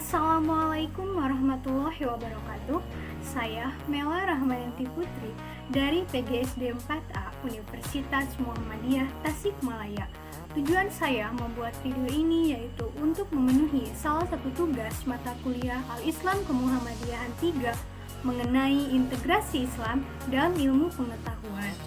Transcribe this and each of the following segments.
Assalamualaikum warahmatullahi wabarakatuh. Saya Mela Rahmayanti Putri dari PGSD 4A Universitas Muhammadiyah Tasikmalaya. Tujuan saya membuat video ini yaitu untuk memenuhi salah satu tugas mata kuliah Al-Islam Kemuhammadiyahan 3 mengenai integrasi Islam dan ilmu pengetahuan.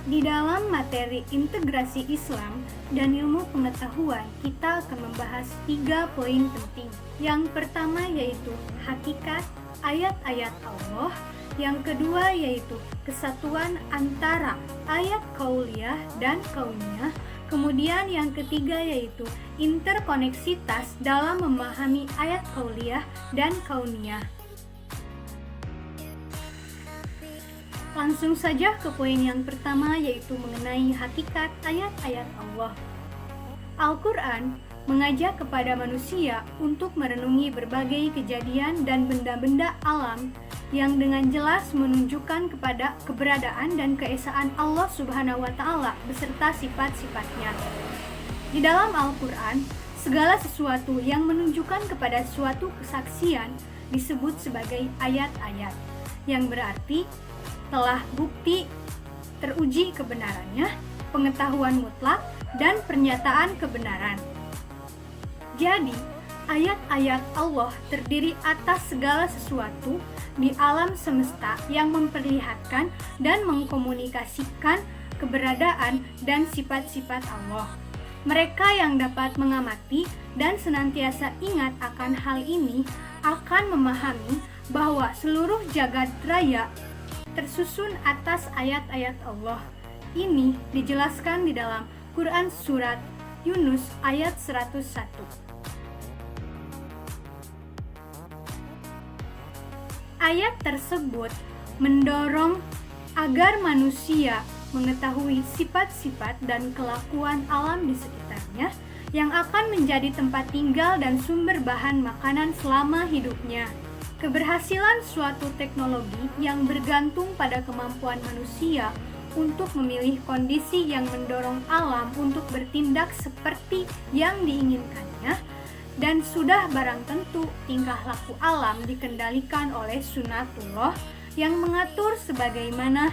Di dalam materi integrasi Islam dan ilmu pengetahuan, kita akan membahas 3 poin penting. Yang pertama yaitu hakikat ayat-ayat Allah. Yang kedua yaitu kesatuan antara ayat qauliyah dan kauniyah. Kemudian yang ketiga yaitu interkoneksitas dalam memahami ayat qauliyah dan kauniyah. Langsung saja ke poin yang pertama yaitu mengenai hakikat ayat-ayat Allah. Al-Quran mengajak kepada manusia untuk merenungi berbagai kejadian dan benda-benda alam yang dengan jelas menunjukkan kepada keberadaan dan keesaan Allah Subhanahu wa Ta'ala beserta sifat-sifatnya. Di dalam Al-Quran, segala sesuatu yang menunjukkan kepada suatu kesaksian disebut sebagai ayat-ayat, yang berarti telah bukti teruji kebenarannya, pengetahuan mutlak, dan pernyataan kebenaran. Jadi, ayat-ayat Allah terdiri atas segala sesuatu di alam semesta yang memperlihatkan dan mengkomunikasikan keberadaan dan sifat-sifat Allah. Mereka yang dapat mengamati dan senantiasa ingat akan hal ini akan memahami bahwa seluruh jagat raya tersusun atas ayat-ayat Allah. Ini dijelaskan di dalam Quran Surat Yunus ayat 101. Ayat tersebut mendorong agar manusia mengetahui sifat-sifat dan kelakuan alam di sekitarnya yang akan menjadi tempat tinggal dan sumber bahan makanan selama hidupnya. Keberhasilan suatu teknologi yang bergantung pada kemampuan manusia untuk memilih kondisi yang mendorong alam untuk bertindak seperti yang diinginkannya, dan sudah barang tentu tingkah laku alam dikendalikan oleh sunatullah yang mengatur sebagaimana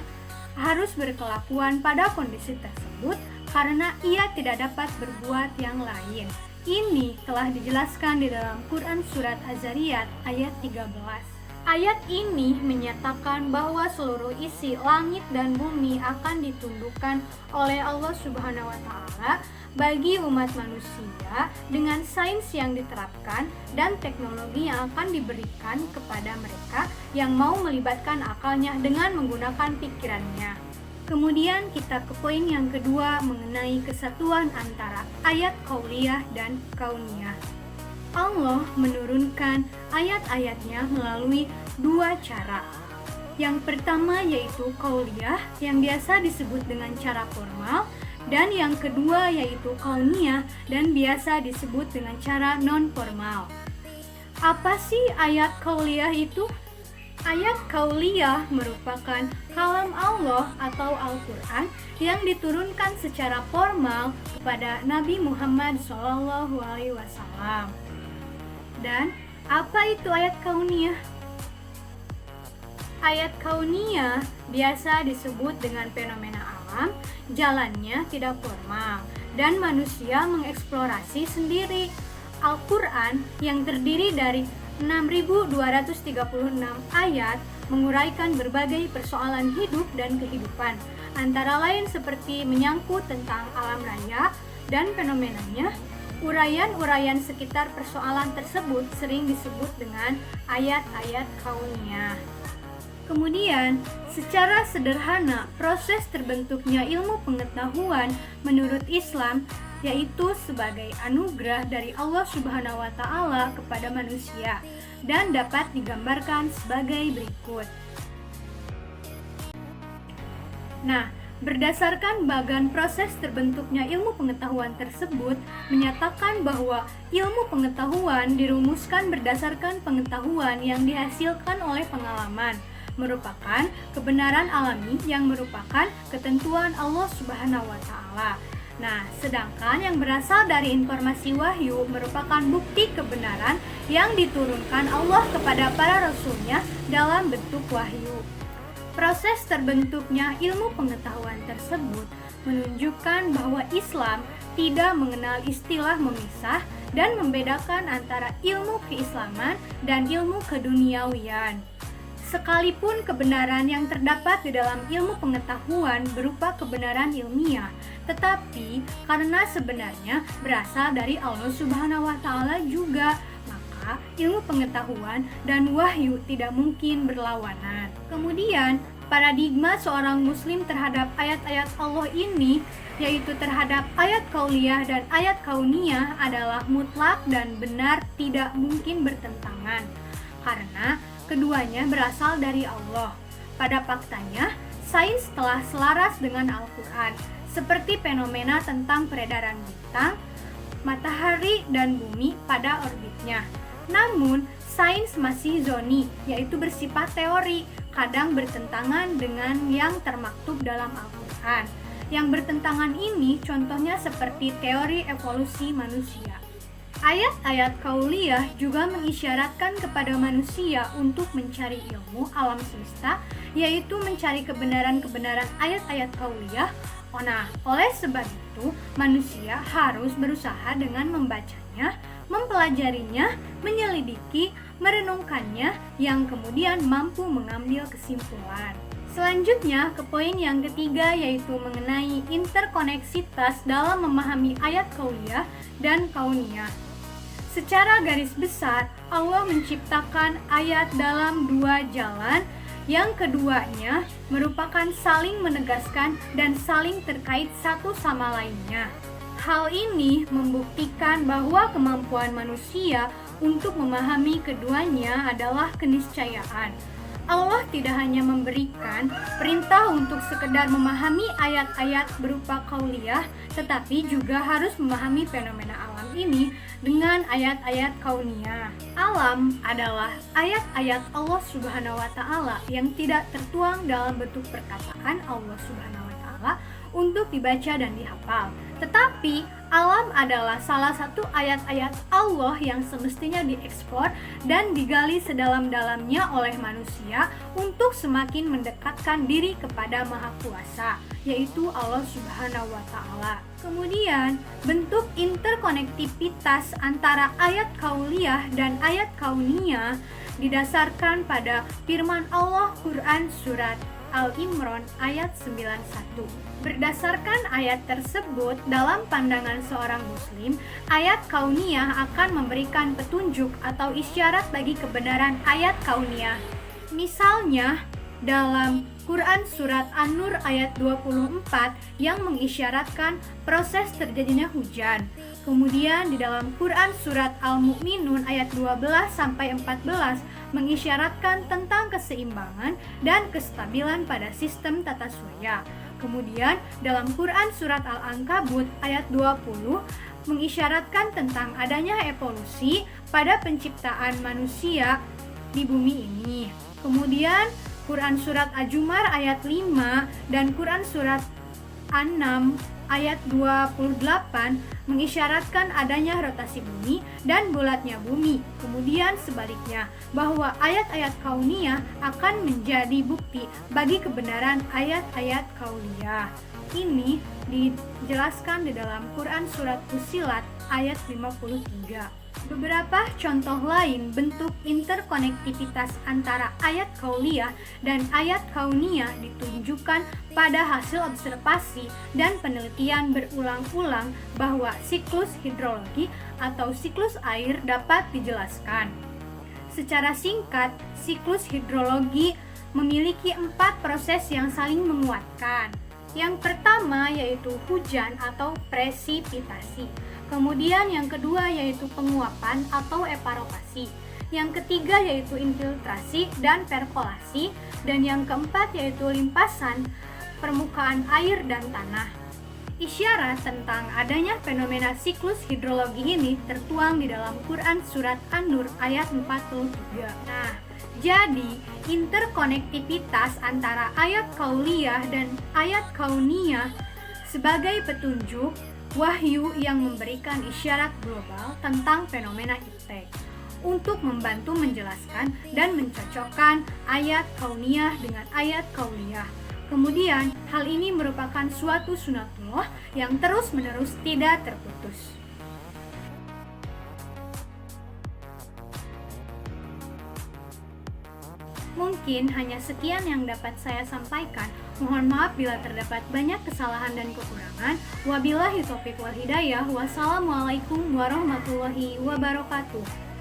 harus berkelakuan pada kondisi tersebut karena ia tidak dapat berbuat yang lain. Ini telah dijelaskan di dalam Quran Surat Az-Zariyat ayat 13. Ayat ini menyatakan bahwa seluruh isi langit dan bumi akan ditundukkan oleh Allah Subhanahu wa Ta'ala bagi umat manusia dengan sains yang diterapkan dan teknologi yang akan diberikan kepada mereka yang mau melibatkan akalnya dengan menggunakan pikirannya. Kemudian kita ke poin yang kedua mengenai kesatuan antara ayat qauliyah dan kauniyah. Allah menurunkan ayat-ayatnya melalui 2 cara. Yang pertama yaitu qauliyah yang biasa disebut dengan cara formal, dan yang kedua yaitu kauniyah dan biasa disebut dengan cara non-formal. Apa sih ayat qauliyah itu? Ayat qauliyah merupakan kalam Allah atau Al-Quran yang diturunkan secara formal kepada Nabi Muhammad SAW. Dan apa itu ayat kauniyah? Ayat kauniyah biasa disebut dengan fenomena alam, jalannya tidak formal, dan manusia mengeksplorasi sendiri. Al-Quran yang terdiri dari 6.236 ayat menguraikan berbagai persoalan hidup dan kehidupan, antara lain seperti menyangkut tentang alam raya dan fenomenanya. Uraian-uraian sekitar persoalan tersebut sering disebut dengan ayat-ayat kauniyah. Kemudian, secara sederhana, proses terbentuknya ilmu pengetahuan menurut Islam yaitu sebagai anugerah dari Allah Subhanahu wa Ta'ala kepada manusia dan dapat digambarkan sebagai berikut. Nah, berdasarkan bagan proses terbentuknya ilmu pengetahuan tersebut menyatakan bahwa ilmu pengetahuan dirumuskan berdasarkan pengetahuan yang dihasilkan oleh pengalaman, merupakan kebenaran alami yang merupakan ketentuan Allah Subhanahu wa Ta'ala. Nah, sedangkan yang berasal dari informasi wahyu merupakan bukti kebenaran yang diturunkan Allah kepada para rasulnya dalam bentuk wahyu. Proses terbentuknya ilmu pengetahuan tersebut menunjukkan bahwa Islam tidak mengenal istilah memisah dan membedakan antara ilmu keislaman dan ilmu keduniawian. Sekalipun kebenaran yang terdapat di dalam ilmu pengetahuan berupa kebenaran ilmiah, tetapi karena sebenarnya berasal dari Allah Subhanahu wa Ta'ala juga, maka ilmu pengetahuan dan wahyu tidak mungkin berlawanan. Kemudian, paradigma seorang muslim terhadap ayat-ayat Allah ini, yaitu terhadap ayat kauliyah dan ayat kauniyah, adalah mutlak dan benar, tidak mungkin bertentangan, karena keduanya berasal dari Allah. Pada faktanya, sains telah selaras dengan Al-Quran, seperti fenomena tentang peredaran bintang, matahari, dan bumi pada orbitnya. Namun, sains masih zoni, yaitu bersifat teori, kadang bertentangan dengan yang termaktub dalam Al-Quran. Yang bertentangan ini contohnya seperti teori evolusi manusia. Ayat-ayat kauliyah juga mengisyaratkan kepada manusia untuk mencari ilmu alam semesta, yaitu mencari kebenaran-kebenaran ayat-ayat kauliyah. Nah, oleh sebab itu, manusia harus berusaha dengan membacanya, mempelajarinya, menyelidiki, merenungkannya, yang kemudian mampu mengambil kesimpulan. Selanjutnya, ke poin yang ketiga, yaitu mengenai interkoneksitas dalam memahami ayat kauliyah dan kauniyah. Secara garis besar, Allah menciptakan ayat dalam dua jalan. Yang keduanya merupakan saling menegaskan dan saling terkait satu sama lainnya. Hal ini membuktikan bahwa kemampuan manusia untuk memahami keduanya adalah keniscayaan. Allah tidak hanya memberikan perintah untuk sekedar memahami ayat-ayat berupa kauliyah, tetapi juga harus memahami fenomena alam ini dengan ayat-ayat kauniyah. Alam adalah ayat-ayat Allah Subhanahu wa Ta'ala yang tidak tertuang dalam bentuk perkataan Allah Subhanahu wa Ta'ala untuk dibaca dan dihafal. Tetapi alam adalah salah satu ayat-ayat Allah yang semestinya dieksplor dan digali sedalam-dalamnya oleh manusia untuk semakin mendekatkan diri kepada Maha Kuasa, yaitu Allah Subhanahu wa Ta'ala. Kemudian, bentuk interkonektivitas antara ayat kauliyah dan ayat kauniyah didasarkan pada firman Allah Quran Surat Al-Imran ayat 91. Berdasarkan ayat tersebut, dalam pandangan seorang muslim, ayat kauniyah akan memberikan petunjuk atau isyarat bagi kebenaran ayat kauniyah. Misalnya, dalam Quran Surat An-Nur ayat 24 yang mengisyaratkan proses terjadinya hujan. Kemudian di dalam Quran Surat Al-Mu'minun ayat 12-14 mengisyaratkan tentang keseimbangan dan kestabilan pada sistem tata surya. Kemudian dalam Quran Surat Al-Ankabut ayat 20 mengisyaratkan tentang adanya evolusi pada penciptaan manusia di bumi ini. Kemudian Quran Surat Al-Jumar ayat 5 dan Quran Surat An-Nam ayat 28 mengisyaratkan adanya rotasi bumi dan bulatnya bumi. Kemudian sebaliknya, bahwa ayat-ayat kauniyah akan menjadi bukti bagi kebenaran ayat-ayat kauliyah. Ini dijelaskan di dalam Quran Surat Fussilat ayat 53. Beberapa contoh lain bentuk interkonektivitas antara ayat kauliyah dan ayat kauniyah ditunjukkan pada hasil observasi dan penelitian berulang-ulang bahwa siklus hidrologi atau siklus air dapat dijelaskan. Secara singkat, siklus hidrologi memiliki 4 proses yang saling menguatkan. Yang pertama yaitu hujan atau presipitasi. Kemudian yang kedua yaitu penguapan atau evaporasi. Yang ketiga yaitu infiltrasi dan perkolasi. Dan yang keempat yaitu limpasan permukaan air dan tanah. Isyarat tentang adanya fenomena siklus hidrologi ini tertuang di dalam Quran Surat An-Nur ayat 43. Nah, jadi interkonektivitas antara ayat kauliyah dan ayat kauniyah sebagai petunjuk wahyu yang memberikan isyarat global tentang fenomena iptek untuk membantu menjelaskan dan mencocokkan ayat kauniyah dengan ayat kauliyah. Kemudian, hal ini merupakan suatu sunatullah yang terus-menerus tidak terputus. Mungkin hanya sekian yang dapat saya sampaikan. Mohon maaf bila terdapat banyak kesalahan dan kekurangan. Wabillahi taufiq wal hidayah. Wassalamualaikum warahmatullahi wabarakatuh.